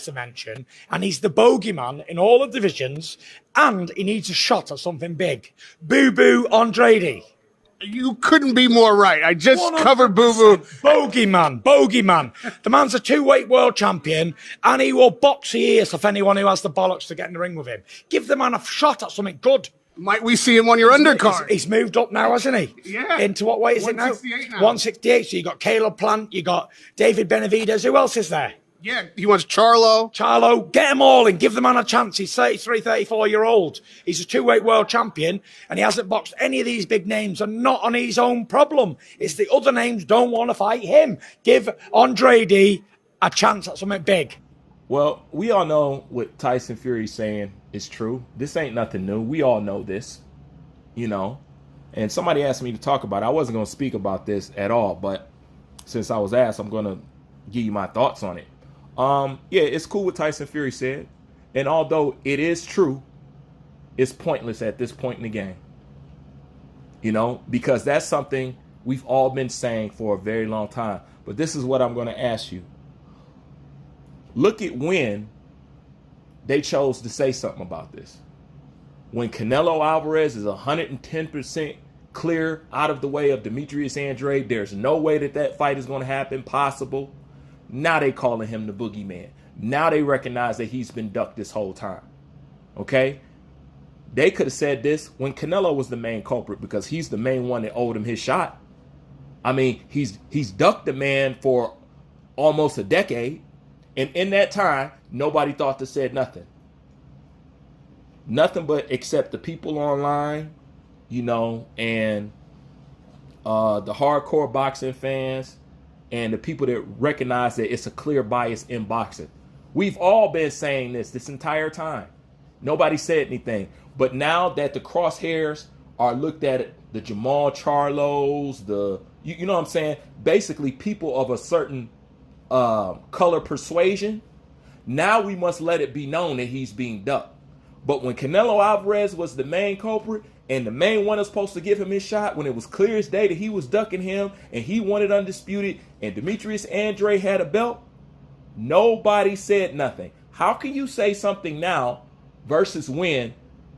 to mention, and he's the bogeyman in all the divisions, and he needs a shot at something big. Boo Boo Andrade. You couldn't be more right. I just covered Boo Boo. Bogeyman. The man's a two-weight world champion, and he will box the ears off anyone who has the bollocks to get in the ring with him. Give the man a shot at something good. Might we see him on your undercard? He's moved up now, hasn't he? Yeah. Into what weight is it now? 168 now. 168. So you got Caleb Plant, you got David Benavidez. Who else is there? Yeah, he wants Charlo. Get them all in. Give the man a chance. He's 33, 34-year-old. He's a two-weight world champion, and he hasn't boxed any of these big names, and not on his own problem. It's the other names don't want to fight him. Give Andrade a chance at something big. Well, we all know what Tyson Fury is saying is true. This ain't nothing new. We all know this, you know. And somebody asked me to talk about it. I wasn't going to speak about this at all, but since I was asked, I'm going to give you my thoughts on it. Yeah, it's cool what Tyson Fury said. And although it is true, it's pointless at this point in the game. You know, because that's something we've all been saying for a very long time. But this is what I'm going to ask you. Look at when they chose to say something about this. When Canelo Alvarez is 110% clear out of the way of Demetrius Andrade, there's no way that fight is going to happen possible. Now they calling him the boogeyman. Now they recognize that he's been ducked this whole time. Okay? They could have said this when Canelo was the main culprit because he's the main one that owed him his shot. I mean, he's ducked the man for almost a decade. And in that time, nobody thought to say nothing. Nothing but except the people online, you know, and the hardcore boxing fans and the people that recognize that it's a clear bias in boxing. We've all been saying this entire time. Nobody said anything. But now that the crosshairs are looked at, the Jamal Charlos, you know what I'm saying? Basically people of a certain color persuasion, now we must let it be known that he's being ducked. But when Canelo Alvarez was the main culprit and the main one was supposed to give him his shot, when it was clear as day that he was ducking him and he wanted undisputed and Demetrius Andrade had a belt, nobody said nothing. How can you say something now versus when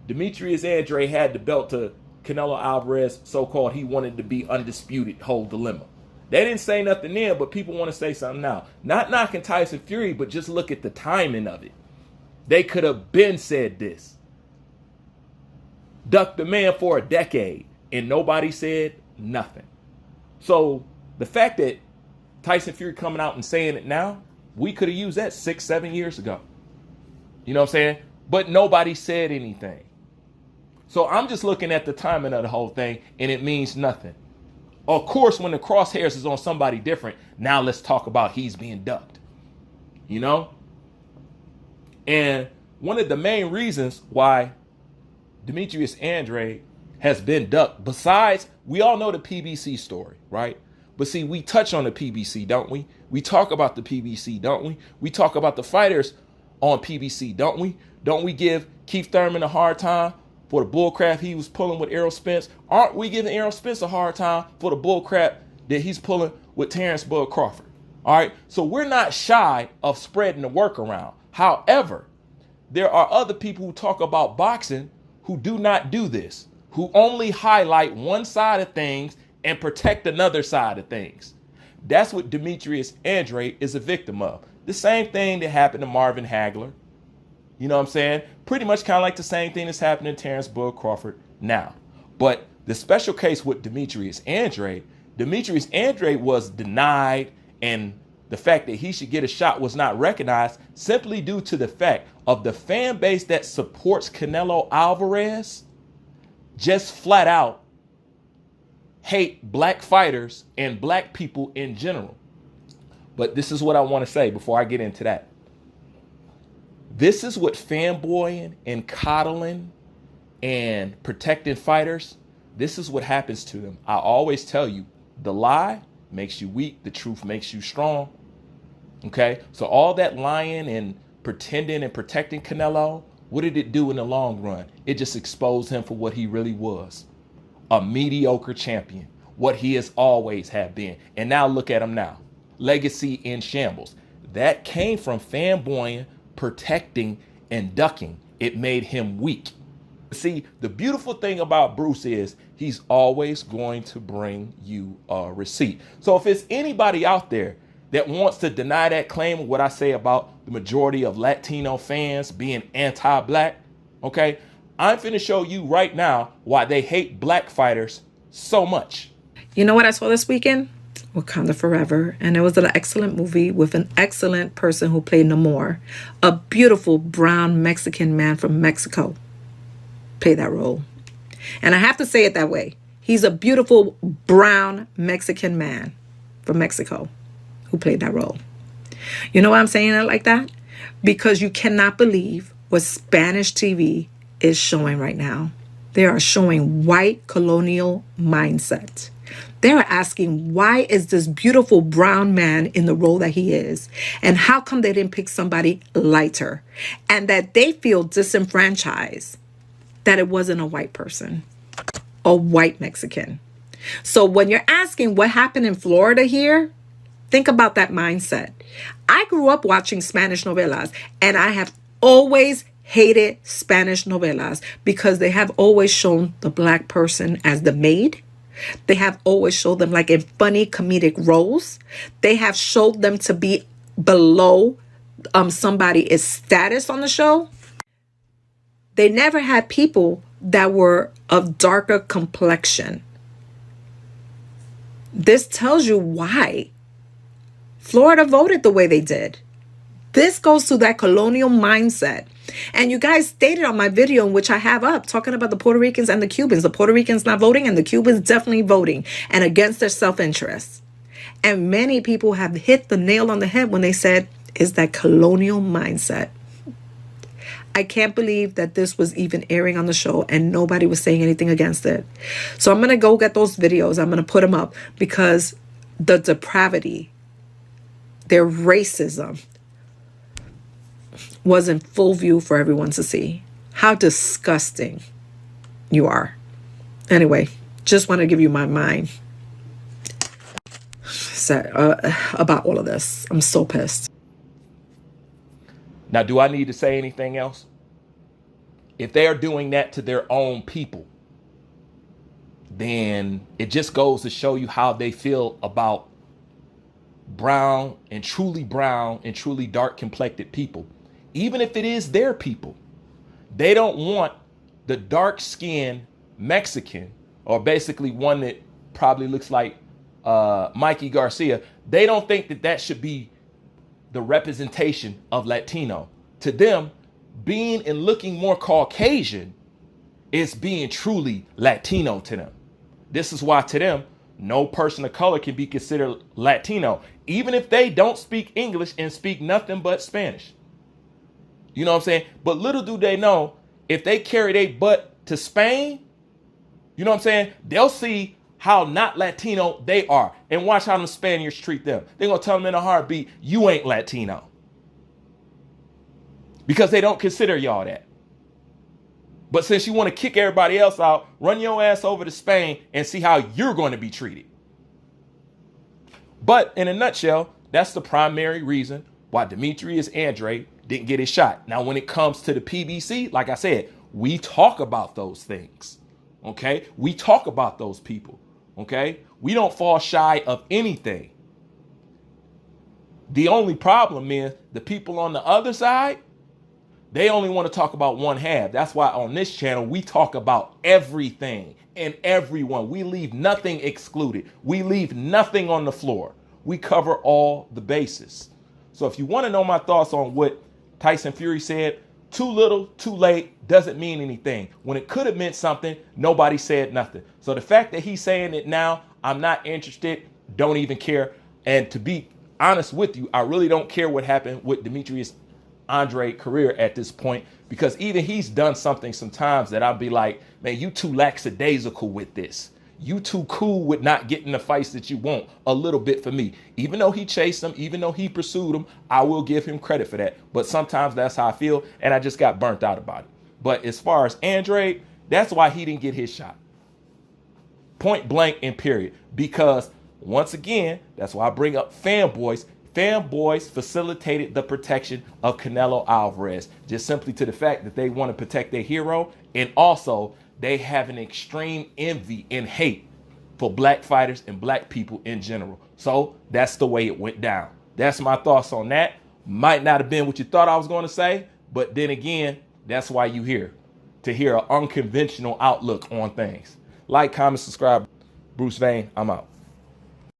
Demetrius Andrade had the belt to Canelo Alvarez, so-called he wanted to be undisputed, whole dilemma? They didn't say nothing then, but people want to say something now. Not knocking Tyson Fury, but just look at the timing of it. They could have been said this. Ducked the man for a decade, and nobody said nothing. So the fact that Tyson Fury coming out and saying it now, we could have used that 6-7 years ago. You know what I'm saying? But nobody said anything. So I'm just looking at the timing of the whole thing, and it means nothing. Of course, when the crosshairs is on somebody different, now let's talk about he's being ducked. You know? And one of the main reasons why Demetrius Andrade has been ducked, besides, we all know the PBC story, right? But see, we touch on the PBC, don't we? We talk about the PBC, don't we? We talk about the fighters on PBC, don't we? Don't we give Keith Thurman a hard time for the bullcrap he was pulling with Errol Spence? Aren't we giving Errol Spence a hard time for the bullcrap that he's pulling with Terrence Bud Crawford? All right, so we're not shy of spreading the work around. However, there are other people who talk about boxing who do not do this, who only highlight one side of things and protect another side of things. That's what Demetrius Andrade is a victim of. The same thing that happened to Marvin Hagler. You know what I'm saying? Pretty much kind of like the same thing that's happening to Terrence Bud Crawford now. But the special case with Demetrius Andrade was denied, and the fact that he should get a shot was not recognized simply due to the fact of the fan base that supports Canelo Alvarez just flat out hate black fighters and black people in general. But this is what I want to say before I get into that. This is what fanboying and coddling and protecting fighters, this is what happens to them. I always tell you, the lie makes you weak, the truth makes you strong. Okay, so all that lying and pretending and protecting Canelo, what did it do in the long run? It just exposed him for what he really was, a mediocre champion, what he has always have been. And now look at him now, legacy in shambles. That came from fanboying protecting and ducking. It made him weak. See, the beautiful thing about Bruce is he's always going to bring you a receipt. So if it's anybody out there that wants to deny that claim of what I say about the majority of Latino fans being anti-black, okay, I'm finna show you right now why they hate black fighters so much. You know what I saw this weekend? Wakanda Forever. And it was an excellent movie with an excellent person who played Namor, a beautiful brown Mexican man from Mexico. Play that role. And I have to say it that way. He's a beautiful brown Mexican man from Mexico who played that role. You know why I'm saying it like that? Because you cannot believe what Spanish TV is showing right now. They are showing white colonial mindset. They're asking, why is this beautiful brown man in the role that he is? And how come they didn't pick somebody lighter? And that they feel disenfranchised that it wasn't a white person, a white Mexican. So when you're asking what happened in Florida here, think about that mindset. I grew up watching Spanish novelas, and I have always hated Spanish novelas because they have always shown the black person as the maid. They have always showed them like in funny comedic roles. They have showed them to be below somebody's status on the show. They never had people that were of darker complexion. This tells you why Florida voted the way they did. This goes to that colonial mindset. And you guys stated on my video, in which I have up, talking about the Puerto Ricans and the Cubans. The Puerto Ricans not voting and the Cubans definitely voting and against their self-interest. And many people have hit the nail on the head when they said, is that colonial mindset. I can't believe that this was even airing on the show and nobody was saying anything against it. So I'm going to go get those videos. I'm going to put them up because the depravity, their racism was in full view for everyone to see. How disgusting you are. Anyway, just want to give you my mind about all of this. I'm so pissed. Now, do I need to say anything else? If they are doing that to their own people, then it just goes to show you how they feel about brown and truly dark complected people. Even if it is their people, they don't want the dark skinned Mexican, or basically one that probably looks like Mikey Garcia. They don't think that that should be the representation of Latino. To them, being and looking more Caucasian is being truly Latino to them. This is why to them, no person of color can be considered Latino, even if they don't speak English and speak nothing but Spanish. You know what I'm saying? But little do they know, if they carry their butt to Spain, you know what I'm saying? They'll see how not Latino they are, and watch how them Spaniards treat them. They're going to tell them in a heartbeat, you ain't Latino. Because they don't consider y'all that. But since you want to kick everybody else out, run your ass over to Spain and see how you're going to be treated. But in a nutshell, that's the primary reason why Demetrius Andrade didn't get his shot. Now, when it comes to the PBC, like I said, we talk about those things. Okay? We talk about those people. Okay? We don't fall shy of anything. The only problem is the people on the other side, they only want to talk about one half. That's why on this channel, we talk about everything and everyone. We leave nothing excluded. We leave nothing on the floor. We cover all the bases. So if you want to know my thoughts on what Tyson Fury said, too little, too late, doesn't mean anything. When it could have meant something, nobody said nothing. So the fact that he's saying it now, I'm not interested, don't even care. And to be honest with you, I really don't care what happened with Demetrius Andrade's career at this point, because even he's done something sometimes that I'll be like, man, you too lackadaisical with this. You too cool with not getting the fights that you want a little bit for me. Even though he chased them, even though he pursued them, I will give him credit for that. But sometimes that's how I feel, and I just got burnt out about it. But as far as Andrade, that's why he didn't get his shot. Point blank and period. Because once again, that's why I bring up fanboys. fanboys facilitated the protection of Canelo Alvarez, just simply to the fact that they want to protect their hero, and also they have an extreme envy and hate for black fighters and black people in general. So that's the way it went down. That's my thoughts on that. Might not have been what you thought I was going to say, but then again, that's why you here, to hear an unconventional outlook on things. Like, comment, subscribe. Bruce Vane, I'm out.